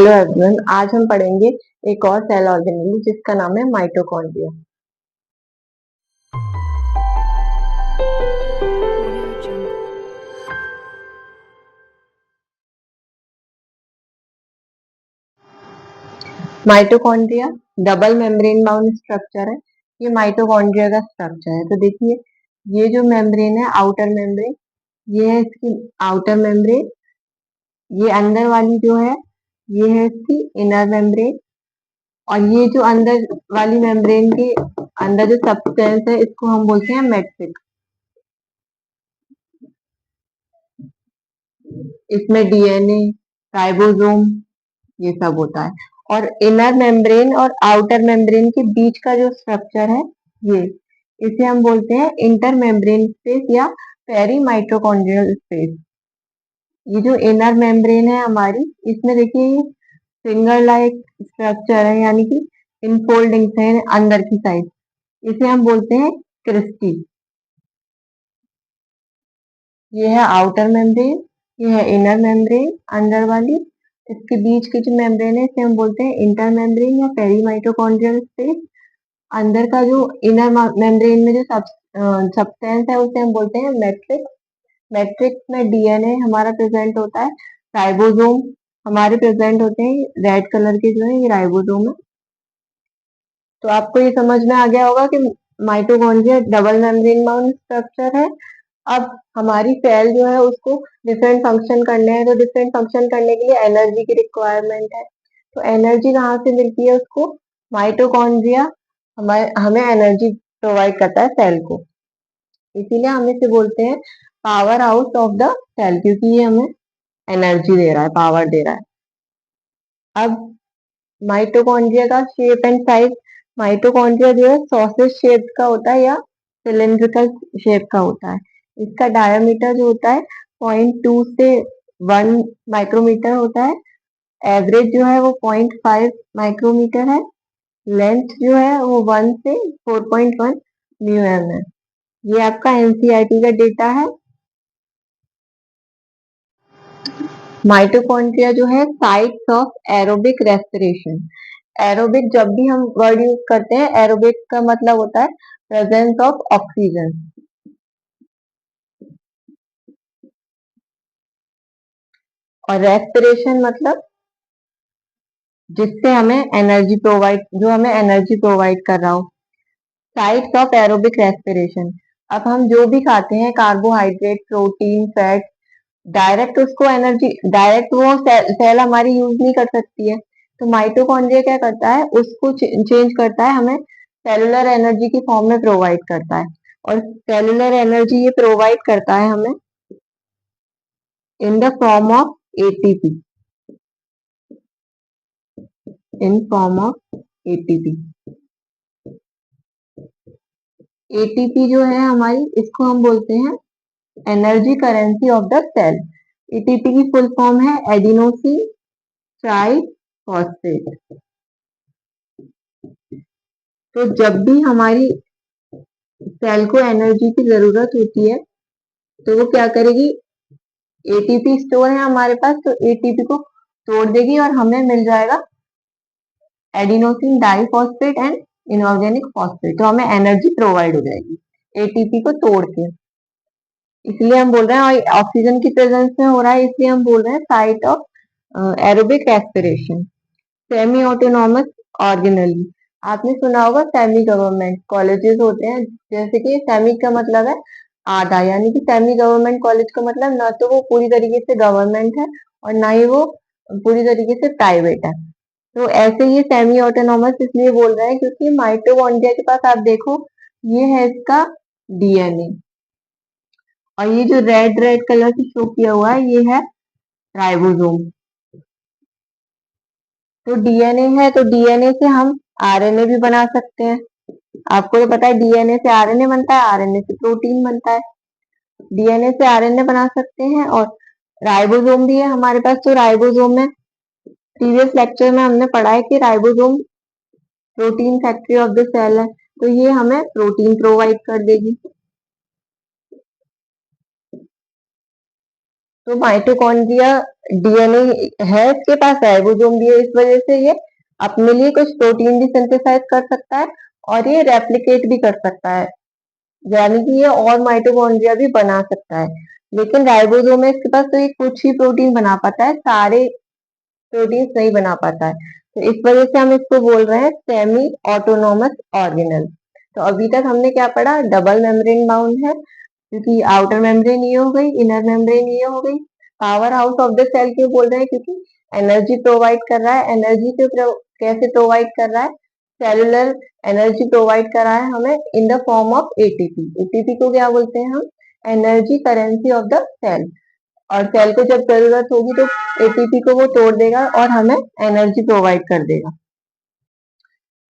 Hello everyone, आज हम पढ़ेंगे एक और सेल ऑर्गेनेल जिसका नाम है mitochondria. Mitochondria double membrane bound structure है। ये माइटोकॉन्ड्रिया का स्ट्रक्चर है। तो देखिए, ये जो मेम्ब्रेन है, आउटर मेम्ब्रेन, ये है इसकी आउटर मेम्ब्रेन। ये अंदर वाली जो है, ये है इसकी इनर मेम्ब्रेन। और ये जो अंदर वाली मेम्ब्रेन के अंदर जो सब्सटेंस है, इसको हम बोलते हैं मैट्रिक्स। इसमें डीएनए, राइबोसोम, ये सब होता है। और इनर मेम्ब्रेन और आउटर मेम्ब्रेन के बीच का जो स्ट्रक्चर है, ये इसे हम बोलते हैं इंटर मेम्ब्रेन स्पेस या पेरी माइटोकॉन्ड्रियल स्पेस। ये जो इनर मेम्ब्रेन है हमारी, इसमें देखिए फिंगर लाइक स्ट्रक्चर है, यानी कि इनफोल्डिंग है अंदर की साइड। इसे हम बोलते हैं क्रिस्टी। ये है आउटर मेम्ब्रेन, ये है इनर मेम्ब्रेन अंदर वाली। इसके बीच की जो मेम्ब्रेन है, इसे हम बोलते हैं इंटर मेम्ब्रेन या पेरी माइटोकॉन्ड्रियल स्पेस। अंदर का जो इनर मेम्ब्रेन में जो सब्सटेंस है, उसे हम बोलते हैं मैट्रिक्स। मैट्रिक्स में डीएनए हमारा प्रेजेंट होता है। राइबोसोम हमारे प्रेजेंट होते हैं, रेड कलर के जो है ये राइबोसोम है। तो आपको ये समझ में आ गया होगा कि mitochondria double membrane bound structure है। अब हमारी सेल जो है, उसको डिफरेंट फंक्शन करने हैं। तो डिफरेंट फंक्शन करने के लिए एनर्जी की रिक्वायरमेंट है। तो एनर्जी कहाँ से मिलती है उसको? माइटोकॉन्ड्रिया हमें एनर्जी प्रोवाइड करता है सेल को। इसीलिए हम इसे बोलते हैं power house of the cell, क्योंकि ये हमें एनर्जी दे रहा है, पावर दे रहा है। अब माइटोकॉन्ड्रिया का शेप एंड साइज। माइटोकॉन्ड्रिया जो है सॉसेज शेप का होता है या सिलेंड्रिकल शेप का होता है। इसका डायमीटर जो होता है 0.2 से 1 माइक्रोमीटर होता है। एवरेज जो है वो 0.5 माइक्रोमीटर है। लेंथ जो है वो 1 से 4.1 म्यूएम है। ये आपका एनसीईआरटी का डेटा है। माइटोकॉन्ड्रिया जो है sites of aerobic respiration. Aerobic जब भी हम वर्ड यूज करते हैं, एरोबिक का मतलब होता है प्रेजेंस ऑफ ऑक्सीजन। और रेस्पिरेशन मतलब जिससे हमें एनर्जी प्रोवाइड, जो हमें एनर्जी प्रोवाइड कर रहा हो। Sites of aerobic respiration. अब हम जो भी खाते हैं, कार्बोहाइड्रेट, प्रोटीन, फैट, डायरेक्ट उसको एनर्जी, डायरेक्ट वो सेल हमारी यूज नहीं कर सकती है। तो माइटोकॉन्ड्रिया क्या करता है, उसको चेंज करता है, हमें सेलुलर एनर्जी की फॉर्म में प्रोवाइड करता है। और सेलुलर एनर्जी ये प्रोवाइड करता है हमें in the form of ATP. In form of ATP. ATP जो है हमारी, इसको हम बोलते हैं energy currency of the cell. ATP की फुल फॉर्म है एडिनोसिन ट्राई फॉस्फेट। तो जब भी हमारी सेल को एनर्जी की जरूरत होती है, तो वो क्या करेगी? एटीपी स्टोर है हमारे पास, तो एटीपी को तोड़ देगी और हमें मिल जाएगा adenosine diphosphate and inorganic phosphate. तो हमें एनर्जी प्रोवाइड हो जाएगी एटीपी को तोड़ के। इसलिए हम बोल रहे हैं, और ऑक्सीजन की प्रेजेंस में हो रहा है, इसलिए हम बोल रहे हैं site of aerobic respiration. Semi autonomous organelle. आपने सुना होगा सेमी गवर्नमेंट कॉलेजेस होते हैं। जैसे कि सेमी का मतलब है आधा, यानी कि सेमी गवर्नमेंट कॉलेज का मतलब ना तो वो पूरी तरीके से गवर्नमेंट है और ना ही वो पूरी तरीके से प्राइवेट है। तो ऐसे ही सेमी ऑटोनॉमस इसलिए बोल रहे हैं क्योंकि माइटोकॉन्ड्रिया के पास आप देखो, ये है इसका डीएनए। और ये जो रेड रेड कलर से शो किया हुआ है, ये है राइबोसोम। तो डीएनए है, तो डीएनए से हम आरएनए भी बना सकते हैं। आपको तो पता है डीएनए से आरएनए बनता है, आरएनए से प्रोटीन बनता है। डीएनए से आरएनए बना सकते हैं। और राइबोसोम भी है हमारे पास। तो राइबोसोम में प्रीवियस लेक्चर में हमने पढ़ा है कि ribosome protein factory of the cell है। तो ये हमें प्रोटीन प्रोवाइड कर देगी। तो माइटोकॉन्ड्रिया डीएनए है, इसके पास राइबोसोम भी है, इस वजह से ये अपने लिए कुछ प्रोटीन भी सिंथेसाइज कर सकता है और ये रेप्लिकेट भी कर सकता है, यानी कि ये और माइटोकॉन्ड्रिया भी बना सकता है। लेकिन राइबोसोम है इसके पास, तो ये कुछ ही प्रोटीन बना पाता है, सारे प्रोटीन्स नहीं बना पाता है। तो इस वजह से हम इसको बोल रहे हैं सेमी ऑटोनोमस ऑर्गेनल। तो अभी तक हमने क्या पढ़ा, डबल मेम्ब्रेन बाउंड है, क्योंकि आउटर मेम्ब्रेन ये हो गई, इनर मेम्ब्रेन ये हो गई। Power house of the cell क्यों बोल रहे हैं, क्योंकि एनर्जी प्रोवाइड कर रहा है। एनर्जी कैसे प्रोवाइड कर रहा है, सेलुलर एनर्जी प्रोवाइड कर रहा है हमें in the form of ATP. ATP को क्या बोलते हैं हम, energy currency of the cell. और सेल को जब जरूरत होगी तो एटीपी को वो तोड़ देगा और हमें एनर्जी प्रोवाइड कर देगा।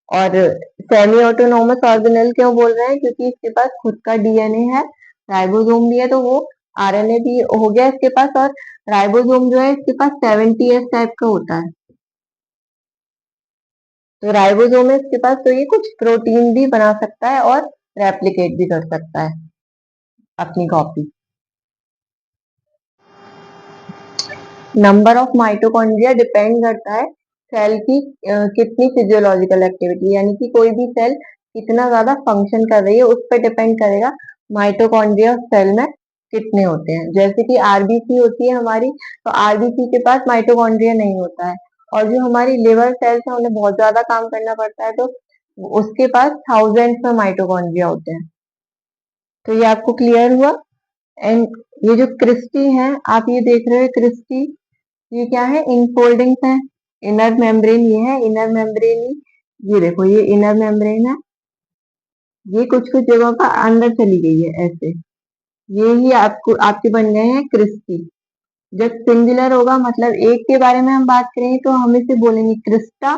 और सेमी ऑटोनोमस ऑर्गेनल क्यों बोल रहे हैं, क्योंकि इसके पास खुद का डीएनए है, राइबोसोम भी है, तो वो आरएनए भी हो गया इसके पास। और राइबोसोम जो है इसके पास 70S टाइप का होता है। तो राइबोसोम है इसके पास, तो ये कुछ प्रोटीन भी बना सकता है और रेप्लिकेट भी कर सकता है अपनी copy. Number of mitochondria depend करता है सेल की कितनी फिजियोलॉजिकल एक्टिविटी, यानी कि कोई भी सेल कितना ज्यादा फंक्शन कर रही है उस पर डिपेंड करेगा माइटोकॉन्ड्रिया सेल में कितने होते हैं। जैसे कि आरबीसी होती है हमारी, तो आरबीसी के पास माइटोकॉन्ड्रिया नहीं होता है। और जो हमारी लिवर सेल्स है उन्हें बहुत ज्यादा काम करना पड़ता है, तो उसके पास थाउजेंड्स में माइटोकॉन्ड्रिया होते हैं। तो ये आपको क्लियर हुआ। एंड ये जो क्रिस्टी है, आप ये देख रहे हो क्रिस्टी, ये क्या है, इनफोल्डिंग्स है। इनर मेम्ब्रेन ये है, इनर मेम्ब्रेन ही, ये देखो ये इनर मेम्ब्रेन है, ये कुछ कुछ जगहों पर अंदर चली गई है ऐसे। ये ही आपको आपके बन गए हैं क्रिस्टी। जब सिंगुलर होगा मतलब एक के बारे में हम बात करेंगे तो हम इसे बोलेंगे क्रिस्टा।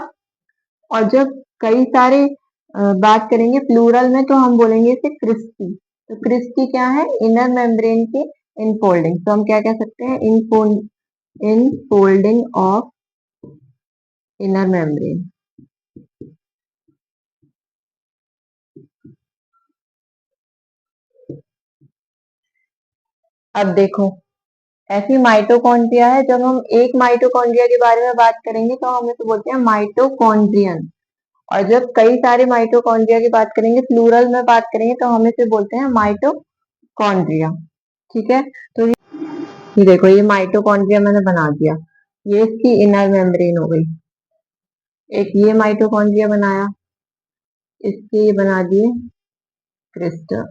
और जब कई सारे बात करेंगे प्लूरल में तो हम बोलेंगे इसे क्रिस्टी। तो क्रिस्टी क्या है, इनर मेम्ब्रेन के इनफोल्डिंग। तो हम क्या कह सकते हैं, इनफोल्डिंग ऑफ इनर मेम्ब्रेन। अब देखो, ऐसी माइटोकॉन्ड्रिया है, जब हम एक माइटोकॉन्ड्रिया के बारे में बात करेंगे तो हम इसे बोलते हैं माइटोकॉन्ड्रियन। और जब कई सारे माइटोकॉन्ड्रिया की बात करेंगे, प्लूरल में बात करेंगे, तो हम इसे बोलते हैं माइटोकॉन्ड्रिया। ठीक है, तो ये देखो ये माइटोकॉन्ड्रिया मैंने बना दिया, ये इसकी इनर मेम्ब्रेन हो गई। एक ये माइटोकॉन्ड्रिया बनाया, इसके ये बना दिए क्रिस्टल।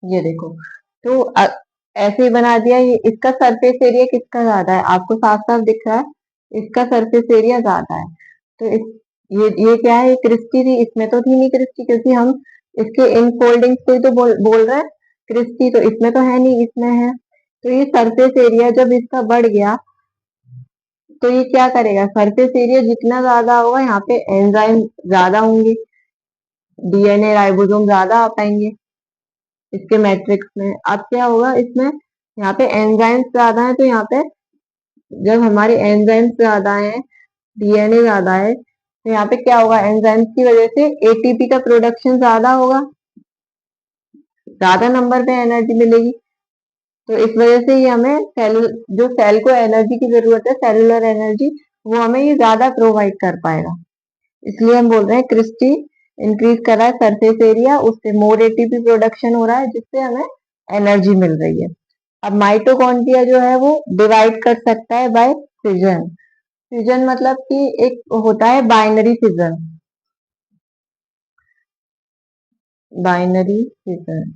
ये देखो, तो ऐसे ही बना दिया। ये इसका सरफेस एरिया किसका ज्यादा है, आपको साफ साफ दिख रहा है, इसका सरफेस एरिया ज्यादा है। तो ये क्या है, ये क्रिस्टी थी, इसमें तो थी नहीं क्रिस्टी, क्योंकि हम इसके इन फोल्डिंग्स को ही तो बोल रहे हैं क्रिस्टी, तो इसमें तो है नहीं, इसमें है। तो ये सरफेस एरिया जब इसका बढ़ गया तो ये क्या करेगा, सरफेस एरिया जितना ज्यादा होगा यहाँ पे एंजाइम ज्यादा होंगे, डीएनए राइबोसोम ज्यादा आ पाएंगे इसके मैट्रिक्स में। अब क्या होगा इसमें, यहाँ पे एंजाइम्स ज्यादा है, तो यहाँ पे जब हमारे एंजाइम्स ज्यादा है, डीएनए ज्यादा है, तो यहाँ पे क्या होगा, एंजाइम्स की वजह से एटीपी का प्रोडक्शन ज्यादा होगा, ज्यादा नंबर पे एनर्जी मिलेगी। तो इस वजह से ये हमें जो सेल को एनर्जी की जरूरत है, सेलुलर एनर्जी, वो हमें ये ज्यादा प्रोवाइड कर पाएगा। इसलिए हम बोल रहे हैं क्रिस्टी इंक्रीज कर रहा है सरफेस एरिया, उससे मोर एटीपी प्रोडक्शन हो रहा है, जिससे हमें एनर्जी मिल रही है। अब माइटोकॉन्ड्रिया जो है वो डिवाइड कर सकता है बाय फिजन। फिजन मतलब कि एक होता है binary fission, binary fission.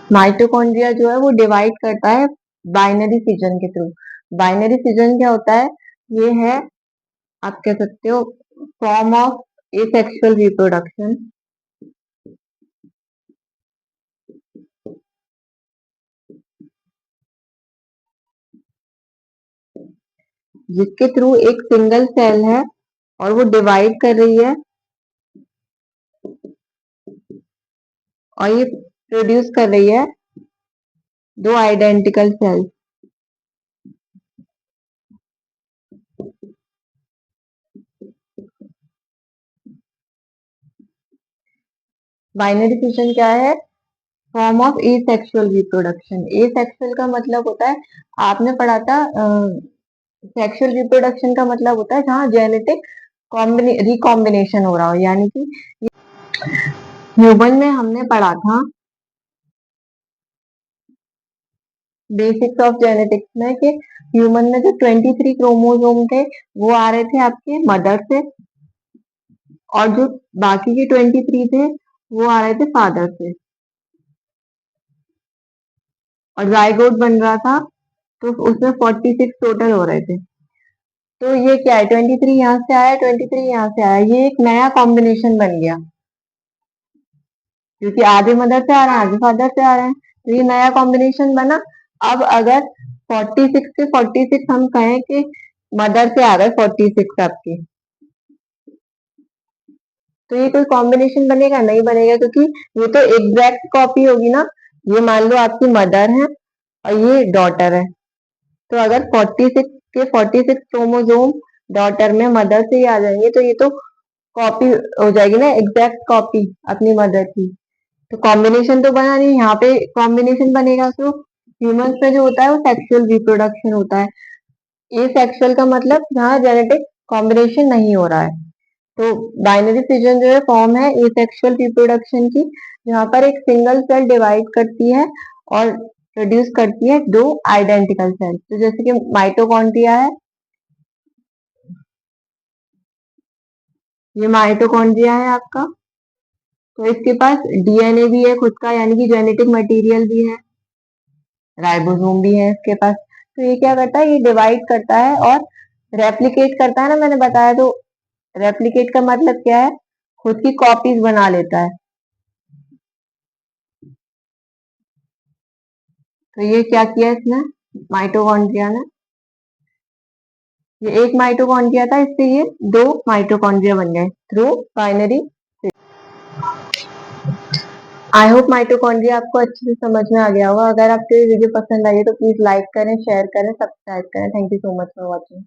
Mitochondria जो है वो डिवाइड करता है बाइनरी फिजन के थ्रू। बाइनरी फिजन क्या होता है, ये है, आप कह सकते हो, फॉर्म ऑफ एसेक्सुअल रिप्रोडक्शन, जिसके थ्रू एक सिंगल सेल है और वो डिवाइड कर रही है और ये प्रोड्यूस कर रही है दो आइडेंटिकल सेल्स। बाइनरी फिजन क्या है? Form of asexual reproduction. Asexual का मतलब होता है, आपने पढ़ा था, सेक्सुअल रिप्रोडक्शन का मतलब होता है जहाँ जेनेटिक रिकॉम्बिनेशन हो रहा हो, यानी कि ह्यूमन में हमने पढ़ा था बेसिक्स ऑफ जेनेटिक्स में कि ह्यूमन में जो 23 क्रोमोसोम थे वो आ रहे थे आपके मदर से, और जो बाकी के 23 थे वो आ रहे थे फादर से, और जाइगोट बन रहा था तो उसमें 46 टोटल हो रहे थे। तो ये क्या है, 23 यहाँ से आया, 23 यहाँ से आया, ये एक नया कॉम्बिनेशन बन गया, क्योंकि आधे मदर से आ रहे हैं आधे फादर से आ रहे हैं, तो ये नया कॉम्बिनेशन बना। अब अगर 46 के 46 हम कहें कि मदर से आ गए 46 आपके, तो ये कोई कॉम्बिनेशन बनेगा? नहीं बनेगा, क्योंकि ये तो एग्जैक्ट कॉपी होगी ना। ये मान लो आपकी मदर है और ये डॉटर है, तो अगर 46 के 46 क्रोमोसोम डॉटर में मदर से ही आ जाएंगे तो ये तो कॉपी हो जाएगी ना, एग्जैक्ट कॉपी अपनी मदर की। तो कॉम्बिनेशन तो बना नहीं, यहाँ पे कॉम्बिनेशन बनेगा तो ह्यूमंस में जो होता है वो सेक्सुअल रिप्रोडक्शन होता है। ये सेक्सुअल का मतलब जहाँ जेनेटिक कॉम्बिनेशन नहीं हो रहा है। तो बाइनरी फिजन जो है फॉर्म है एसेक्सुअल रिप्रोडक्शन की, जहाँ पर एक सिंगल सेल डिवाइड करती है और प्रोड्यूस करती है दो आइडेंटिकल सेल। तो जैसे कि माइटोकॉन्ड्रिया है, ये माइटोकॉन्ड्रिया है आपका, तो इसके पास डीएनए भी है खुद का, यानी कि जेनेटिक मटेरियल भी है, राइबोसोम भी है इसके पास। तो ये क्या करता है, ये डिवाइड करता है और रेप्लिकेट करता है ना, मैंने बताया। तो रेप्लिकेट का मतलब क्या है, खुद की कॉपीज बना लेता है। तो ये क्या किया इसने, माइटोकॉन्ड्रिया ने, ये एक माइटोकॉन्ड्रिया था, इससे ये दो माइटोकॉन्ड्रिया बन गए through binary. I hope mitochondria आपको अच्छे से समझ में आ गया होगा। अगर आपको ये वीडियो पसंद आई है तो प्लीज लाइक करें, शेयर करें, सब्सक्राइब करें। Thank you so much for watching.